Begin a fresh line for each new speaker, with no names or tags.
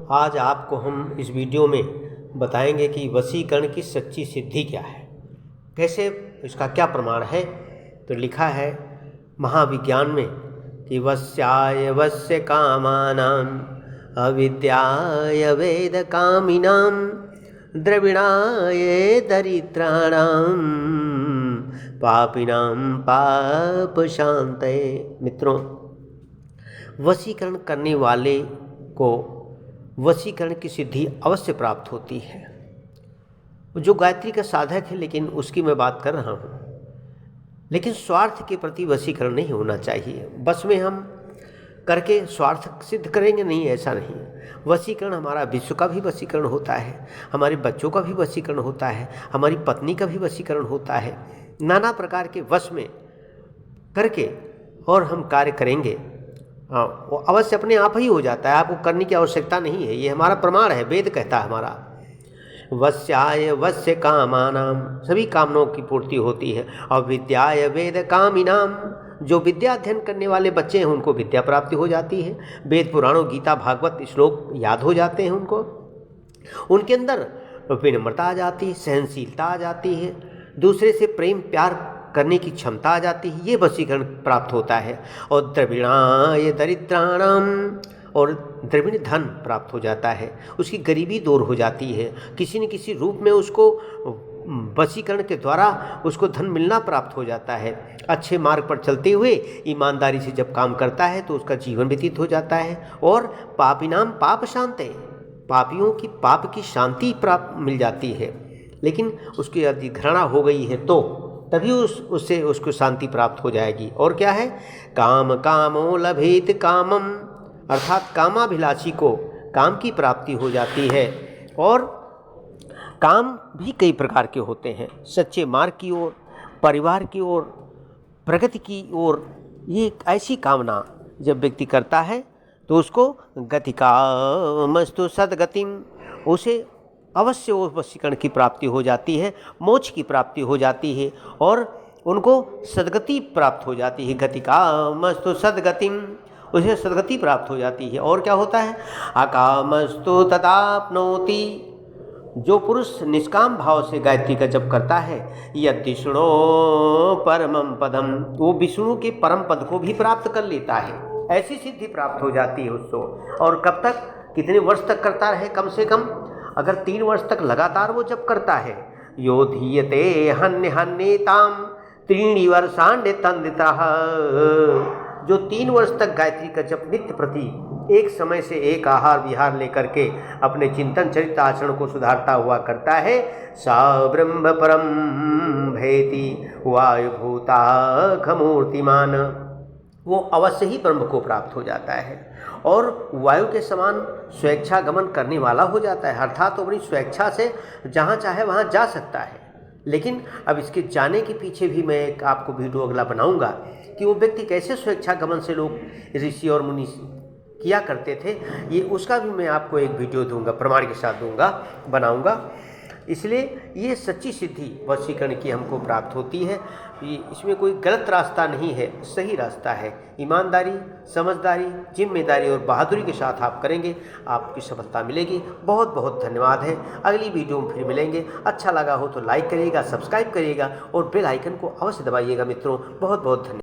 आज आपको हम इस वीडियो में बताएंगे कि वशीकरण की सच्ची सिद्धि क्या है, कैसे इसका क्या प्रमाण है। तो लिखा है महाविज्ञान में कि वश्याय वश्य कामानाम अविद्याय वेद कामिनाम द्रविणाय दरिद्राणाम पापिनाम पाप शांतये। मित्रों, वशीकरण करने वाले को वशीकरण की सिद्धि अवश्य प्राप्त होती है। जो गायत्री का साधक है, लेकिन उसकी मैं बात कर रहा हूँ। लेकिन स्वार्थ के प्रति वशीकरण नहीं होना चाहिए। बस में हम करके स्वार्थ सिद्ध करेंगे, नहीं, ऐसा नहीं। वशीकरण हमारा विश्व का भी वशीकरण होता है, हमारे बच्चों का भी वशीकरण होता है, हमारी पत्नी का भी वशीकरण होता है। नाना प्रकार के वश में करके और हम कार्य करेंगे, वो अवश्य अपने आप ही हो जाता है। आपको करने की आवश्यकता नहीं है। ये हमारा प्रमाण है, वेद कहता है हमारा। वश्याय वश्य कामानाम, सभी कामनाओं की पूर्ति होती है। और विद्याय वेद कामिनाम, जो विद्या अध्ययन करने वाले बच्चे हैं उनको विद्या प्राप्ति हो जाती है। वेद पुराणों गीता भागवत श्लोक याद हो जाते हैं उनको। उनके अंदर विनम्रता आ जाती है, सहनशीलता आ जाती है, दूसरे से प्रेम प्यार करने की क्षमता आ जाती है। ये वशीकरण प्राप्त होता है। और द्रविणाय दरिद्राणाम, और द्रविण धन प्राप्त हो जाता है, उसकी गरीबी दूर हो जाती है। किसी न किसी रूप में उसको वशीकरण के द्वारा उसको धन मिलना प्राप्त हो जाता है। अच्छे मार्ग पर चलते हुए ईमानदारी से जब काम करता है तो उसका जीवन व्यतीत हो जाता है। और पापिनाम पाप शांते, पापियों की पाप की शांति प्राप्त मिल जाती है। लेकिन उसकी यदि घृणा हो गई है तो तभी उससे उसको शांति प्राप्त हो जाएगी। और क्या है, काम कामो लभेत कामम, अर्थात कामाभिलाषी को काम की प्राप्ति हो जाती है। और काम भी कई प्रकार के होते हैं, सच्चे मार्ग की ओर, परिवार की ओर, प्रगति की ओर। ये एक ऐसी कामना जब व्यक्ति करता है तो उसको गतिकामस्तु सद्गतिम, उसे अवश्य उस वशीकरण की प्राप्ति हो जाती है, मोक्ष की प्राप्ति हो जाती है और उनको सद्गति प्राप्त हो जाती है। गतिकामस्तु सद्गतिम, उसे सद्गति प्राप्त हो जाती है। और क्या होता है, अकामस्तु तथाप्नोति, जो पुरुष निष्काम भाव से गायत्री का जप करता है, यदि विष्णु परमं पदम, वो विष्णु के परम पद को भी प्राप्त कर लेता है। ऐसी सिद्धि प्राप्त हो जाती है उसको। और कब तक, कितने वर्ष तक करता रहे, कम से कम अगर 3 वर्ष तक लगातार वो जप करता है। यो धीयते हन्य हन्यताम त्रीणि वर्षाण्य तंदितः, जो 3 वर्ष तक गायत्री का जप नित्य प्रति एक समय से एक आहार विहार लेकर के अपने चिंतन चरित्र आचरण को सुधारता हुआ करता है, सा ब्रह्म परम भेति वायुभूता खमूर्तिमान, वो अवश्य ही ब्रह्म को प्राप्त हो जाता है और वायु के समान स्वेच्छा गमन करने वाला हो जाता है। अर्थात तो अपनी स्वेच्छा से जहाँ चाहे वहाँ जा सकता है। लेकिन अब इसके जाने के पीछे भी मैं एक आपको वीडियो अगला बनाऊंगा कि वो व्यक्ति कैसे स्वेच्छा गमन से लोग ऋषि और मुनि किया करते थे। ये उसका भी मैं आपको एक वीडियो दूंगा, प्रमाण के साथ दूंगा, बनाऊंगा। इसलिए ये सच्ची सिद्धि वशीकरण की हमको प्राप्त होती है। इसमें कोई गलत रास्ता नहीं है, सही रास्ता है। ईमानदारी, समझदारी, जिम्मेदारी और बहादुरी के साथ आप करेंगे, आपकी सफलता मिलेगी। बहुत बहुत धन्यवाद है। अगली वीडियो में फिर मिलेंगे। अच्छा लगा हो तो लाइक करिएगा, सब्सक्राइब करिएगा और बेल आइकन को अवश्य दबाइएगा। मित्रों, बहुत बहुत धन्यवाद।